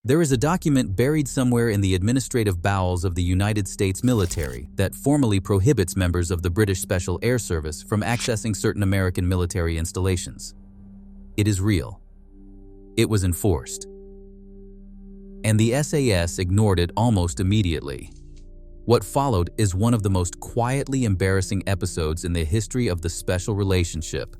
There is a document buried somewhere in the administrative bowels of the United States military that formally prohibits members of the British Special Air Service from accessing certain American military installations. It is real. It was enforced. And the SAS ignored it almost immediately. What followed is one of the most quietly embarrassing episodes in the history of the special relationship.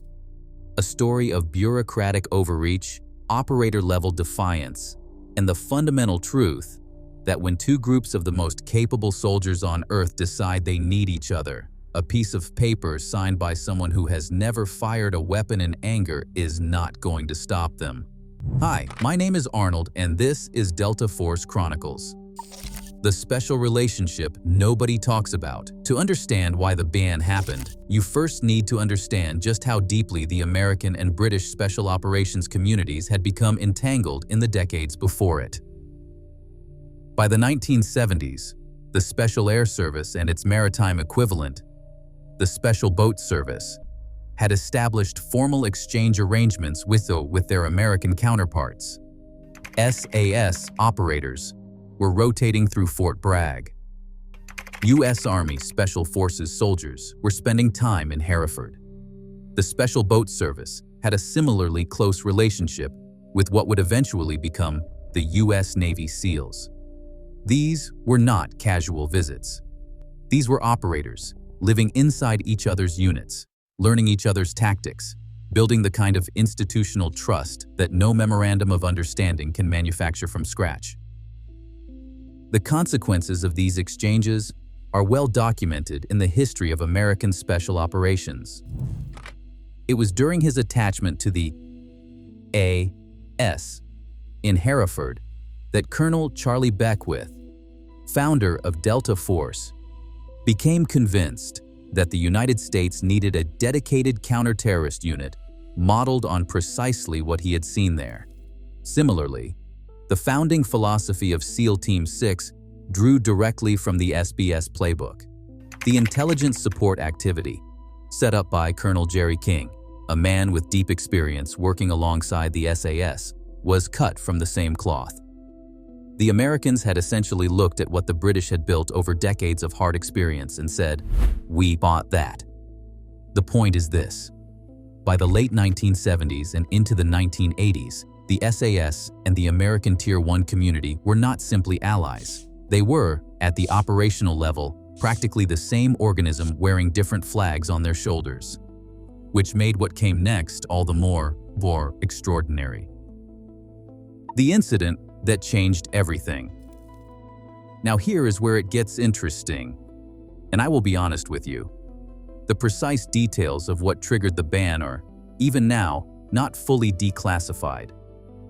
A story of bureaucratic overreach, operator-level defiance, and the fundamental truth that when two groups of the most capable soldiers on Earth decide they need each other, a piece of paper signed by someone who has never fired a weapon in anger is not going to stop them. Hi, my name is Arnold, and this is Delta Force Chronicles. The special relationship nobody talks about. To understand why the ban happened, you first need to understand just how deeply the American and British special operations communities had become entangled in the decades before it. By the 1970s, the Special Air Service and its maritime equivalent, the Special Boat Service, had established formal exchange arrangements with their American counterparts. SAS operators were rotating through Fort Bragg. U.S. Army Special Forces soldiers were spending time in Hereford. The Special Boat Service had a similarly close relationship with what would eventually become the U.S. Navy SEALs. These were not casual visits. These were operators living inside each other's units, learning each other's tactics, building the kind of institutional trust that no memorandum of understanding can manufacture from scratch. The consequences of these exchanges are well documented in the history of American special operations. It was during his attachment to the A.S. in Hereford that Colonel Charlie Beckwith, founder of Delta Force, became convinced that the United States needed a dedicated counter-terrorist unit modeled on precisely what he had seen there. Similarly, the founding philosophy of SEAL Team 6 drew directly from the SBS playbook. The intelligence support activity, set up by Colonel Jerry King, a man with deep experience working alongside the SAS, was cut from the same cloth. The Americans had essentially looked at what the British had built over decades of hard experience and said, "We bought that." The point is this: by the late 1970s and into the 1980s, the SAS and the American Tier 1 community were not simply allies. They were, at the operational level, practically the same organism wearing different flags on their shoulders, which made what came next all the more extraordinary. The incident that changed everything. Now here is where it gets interesting, and I will be honest with you. The precise details of what triggered the ban are, even now, not fully declassified.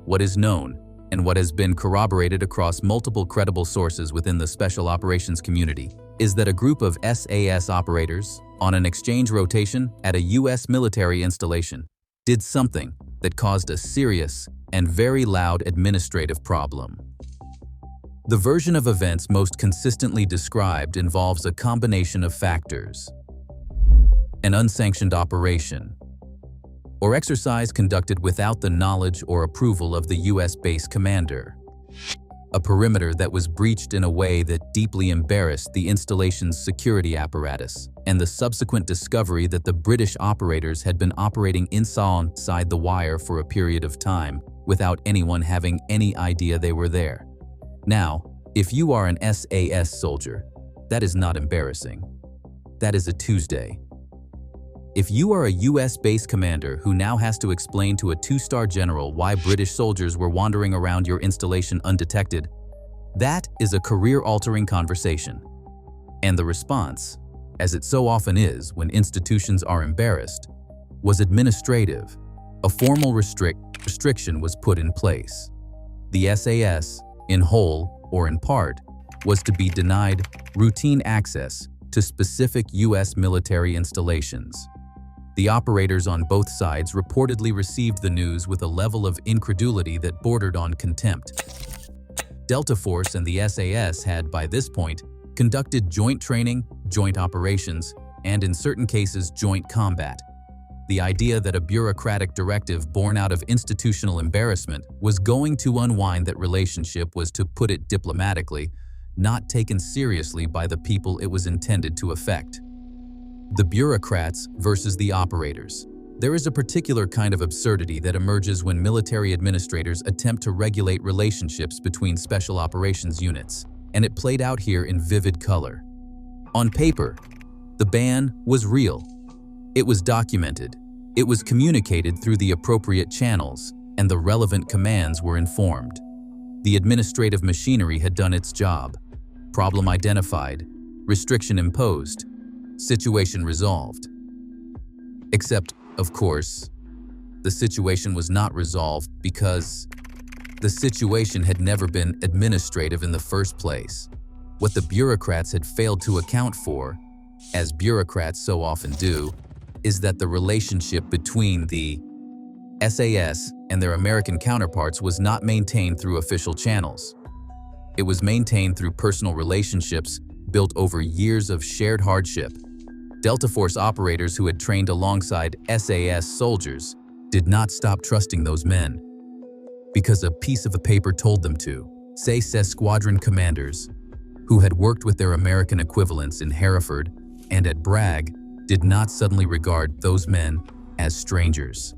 What is known, and what has been corroborated across multiple credible sources within the special operations community, is that a group of SAS operators, on an exchange rotation at a U.S. military installation, did something that caused a serious and very loud administrative problem. The version of events most consistently described involves a combination of factors: an unsanctioned operation, or exercise conducted without the knowledge or approval of the U.S. base commander, a perimeter that was breached in a way that deeply embarrassed the installation's security apparatus, and the subsequent discovery that the British operators had been operating inside the wire for a period of time without anyone having any idea they were there. Now, if you are an SAS soldier, that is not embarrassing. That is a Tuesday. If you are a U.S. base commander who now has to explain to a two-star general why British soldiers were wandering around your installation undetected, that is a career-altering conversation. And the response, as it so often is when institutions are embarrassed, was administrative. A formal restriction was put in place. The SAS, in whole or in part, was to be denied routine access to specific U.S. military installations. The operators on both sides reportedly received the news with a level of incredulity that bordered on contempt. Delta Force and the SAS had, by this point, conducted joint training, joint operations, and in certain cases, joint combat. The idea that a bureaucratic directive born out of institutional embarrassment was going to unwind that relationship was, to put it diplomatically, not taken seriously by the people it was intended to affect. The bureaucrats versus the operators. There is a particular kind of absurdity that emerges when military administrators attempt to regulate relationships between special operations units, and it played out here in vivid color. On paper, the ban was real. It was documented. It was communicated through the appropriate channels, and the relevant commands were informed. The administrative machinery had done its job. Problem identified, restriction imposed, situation resolved. Except, of course, the situation was not resolved because the situation had never been administrative in the first place. What the bureaucrats had failed to account for, as bureaucrats so often do, is that the relationship between the SAS and their American counterparts was not maintained through official channels. It was maintained through personal relationships built over years of shared hardship. Delta Force operators who had trained alongside SAS soldiers did not stop trusting those men because a piece of a paper told them to. SAS squadron commanders who had worked with their American equivalents in Hereford and at Bragg did not suddenly regard those men as strangers.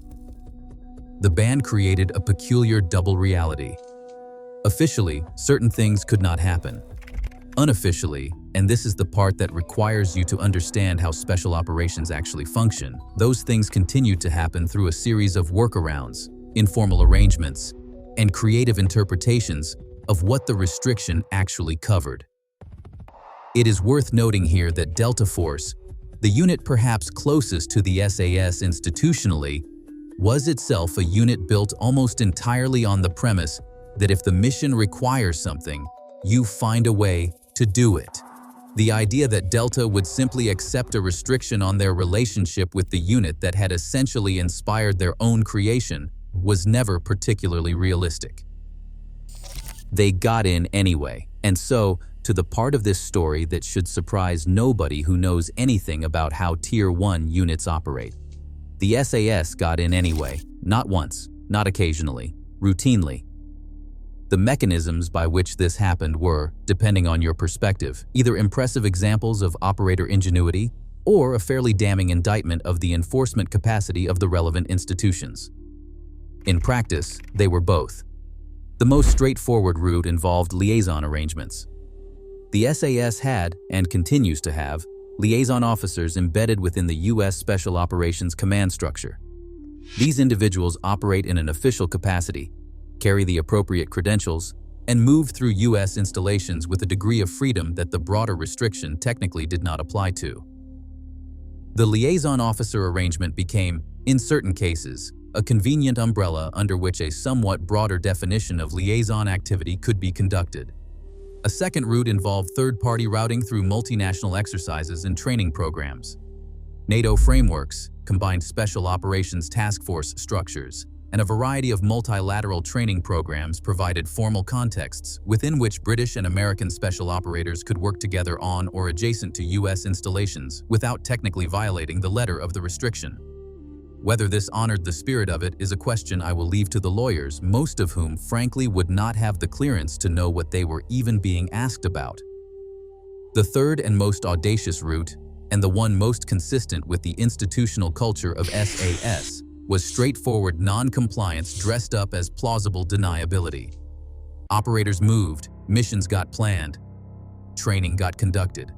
The ban created a peculiar double reality. Officially, certain things could not happen. Unofficially, and this is the part that requires you to understand how special operations actually function, those things continued to happen through a series of workarounds, informal arrangements, and creative interpretations of what the restriction actually covered. It is worth noting here that Delta Force, the unit perhaps closest to the SAS institutionally, was itself a unit built almost entirely on the premise that if the mission requires something, you find a way to do it. The idea that Delta would simply accept a restriction on their relationship with the unit that had essentially inspired their own creation was never particularly realistic. They got in anyway, and so, to the part of this story that should surprise nobody who knows anything about how Tier 1 units operate. The SAS got in anyway, not once, not occasionally, routinely. The mechanisms by which this happened were, depending on your perspective, either impressive examples of operator ingenuity or a fairly damning indictment of the enforcement capacity of the relevant institutions. In practice, they were both. The most straightforward route involved liaison arrangements. The SAS had, and continues to have, liaison officers embedded within the U.S. Special Operations Command structure. These individuals operate in an official capacity, carry the appropriate credentials, and move through U.S. installations with a degree of freedom that the broader restriction technically did not apply to. The liaison officer arrangement became, in certain cases, a convenient umbrella under which a somewhat broader definition of liaison activity could be conducted. A second route involved third-party routing through multinational exercises and training programs. NATO frameworks, combined special operations task force structures, and a variety of multilateral training programs provided formal contexts within which British and American special operators could work together on or adjacent to U.S. installations without technically violating the letter of the restriction. Whether this honored the spirit of it is a question I will leave to the lawyers, most of whom frankly would not have the clearance to know what they were even being asked about. The third and most audacious route, and the one most consistent with the institutional culture of SAS, was straightforward non-compliance dressed up as plausible deniability. Operators moved, missions got planned, training got conducted.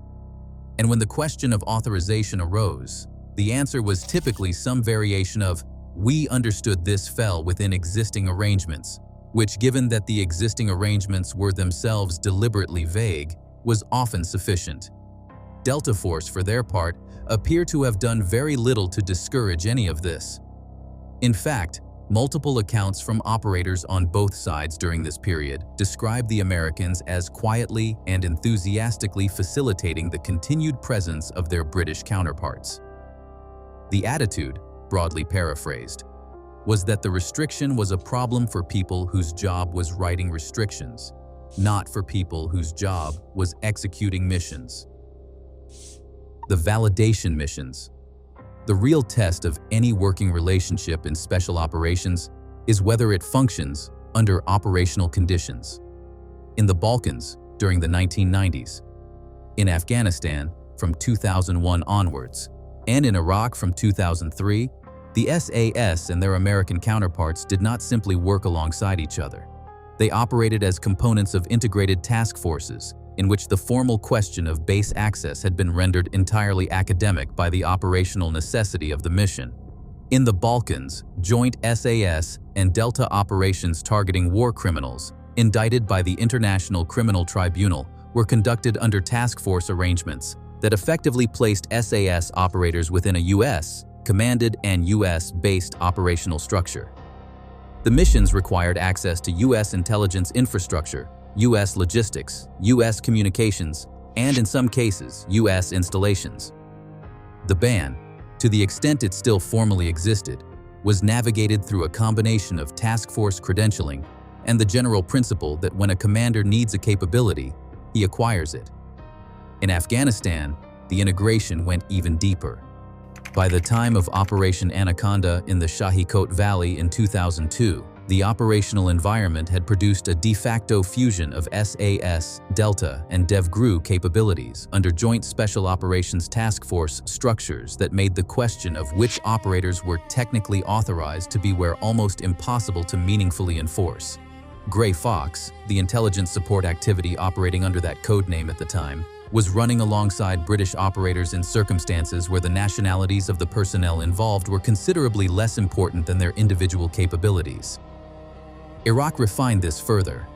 And when the question of authorization arose, the answer was typically some variation of, "We understood this fell within existing arrangements," which, given that the existing arrangements were themselves deliberately vague, was often sufficient. Delta Force, for their part, appear to have done very little to discourage any of this. In fact, multiple accounts from operators on both sides during this period describe the Americans as quietly and enthusiastically facilitating the continued presence of their British counterparts. The attitude, broadly paraphrased, was that the restriction was a problem for people whose job was writing restrictions, not for people whose job was executing missions. The validation missions. The real test of any working relationship in special operations is whether it functions under operational conditions. In the Balkans during the 1990s, in Afghanistan from 2001 onwards, and in Iraq from 2003, the SAS and their American counterparts did not simply work alongside each other. They operated as components of integrated task forces, in which the formal question of base access had been rendered entirely academic by the operational necessity of the mission. In the Balkans, joint SAS and Delta operations targeting war criminals, indicted by the International Criminal Tribunal, were conducted under task force arrangements that effectively placed SAS operators within a U.S. commanded and U.S.-based operational structure. The missions required access to U.S. intelligence infrastructure, U.S. logistics, U.S. communications, and in some cases, U.S. installations. The ban, to the extent it still formally existed, was navigated through a combination of task force credentialing and the general principle that when a commander needs a capability, he acquires it. In Afghanistan, the integration went even deeper. By the time of Operation Anaconda in the Shahikot Valley in 2002, the operational environment had produced a de facto fusion of SAS, Delta, and DevGRU capabilities under Joint Special Operations Task Force structures that made the question of which operators were technically authorized to be where almost impossible to meaningfully enforce. Grey Fox, the intelligence support activity operating under that codename at the time, was running alongside British operators in circumstances where the nationalities of the personnel involved were considerably less important than their individual capabilities. Iraq refined this further.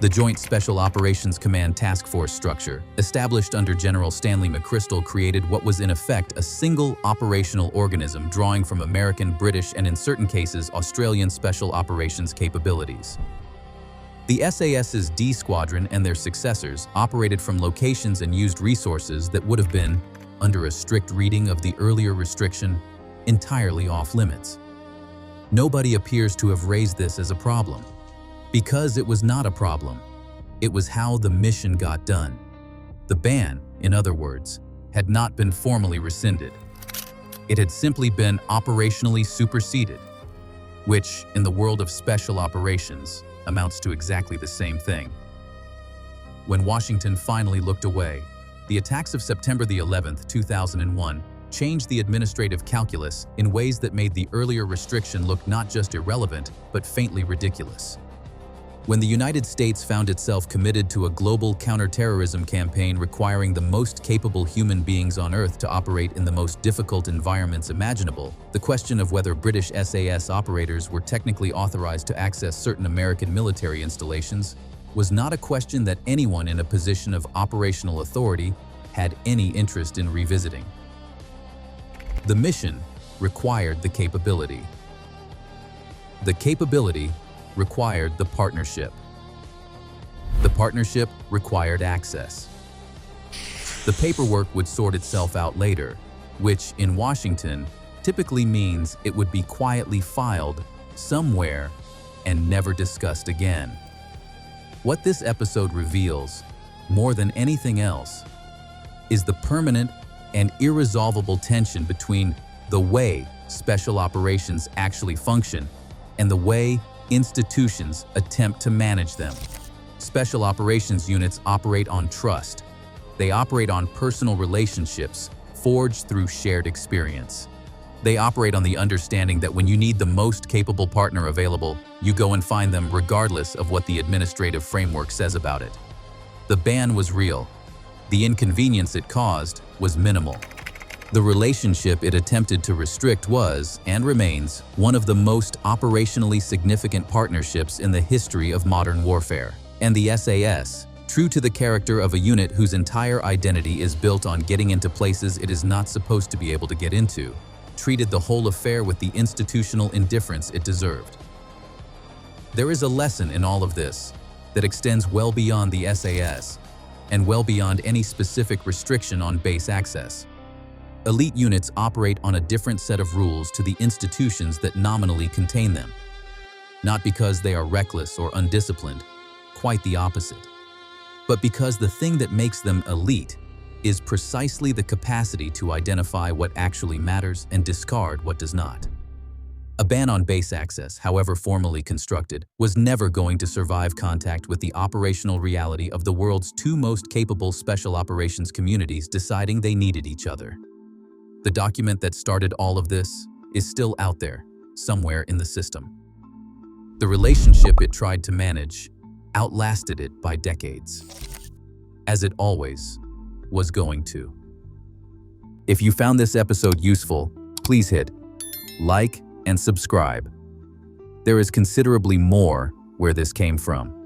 The Joint Special Operations Command Task Force structure, established under General Stanley McChrystal, created what was in effect a single operational organism drawing from American, British, and in certain cases Australian special operations capabilities. The SAS's D Squadron and their successors operated from locations and used resources that would have been, under a strict reading of the earlier restriction, entirely off-limits. Nobody appears to have raised this as a problem, because it was not a problem. It was how the mission got done. The ban, in other words, had not been formally rescinded. It had simply been operationally superseded, which, in the world of special operations, amounts to exactly the same thing. When Washington finally looked away, the attacks of September the 11th, 2001, changed the administrative calculus in ways that made the earlier restriction look not just irrelevant, but faintly ridiculous. When the United States found itself committed to a global counterterrorism campaign requiring the most capable human beings on Earth to operate in the most difficult environments imaginable, the question of whether British SAS operators were technically authorized to access certain American military installations was not a question that anyone in a position of operational authority had any interest in revisiting. The mission required the capability. The capability required the partnership. The partnership required access. The paperwork would sort itself out later, which, in Washington, typically means it would be quietly filed somewhere and never discussed again. What this episode reveals, more than anything else, is the permanent and irresolvable tension between the way special operations actually function and the way institutions attempt to manage them. Special operations units operate on trust. They operate on personal relationships forged through shared experience. They operate on the understanding that when you need the most capable partner available, you go and find them regardless of what the administrative framework says about it. The ban was real. The inconvenience it caused was minimal. The relationship it attempted to restrict was, and remains, one of the most operationally significant partnerships in the history of modern warfare. And the SAS, true to the character of a unit whose entire identity is built on getting into places it is not supposed to be able to get into, treated the whole affair with the institutional indifference it deserved. There is a lesson in all of this that extends well beyond the SAS and well beyond any specific restriction on base access. Elite units operate on a different set of rules to the institutions that nominally contain them. Not because they are reckless or undisciplined, quite the opposite, but because the thing that makes them elite is precisely the capacity to identify what actually matters and discard what does not. A ban on base access, however formally constructed, was never going to survive contact with the operational reality of the world's two most capable special operations communities deciding they needed each other. The document that started all of this is still out there, somewhere in the system. The relationship it tried to manage outlasted it by decades, as it always was going to. If you found this episode useful, please hit like and subscribe. There is considerably more where this came from.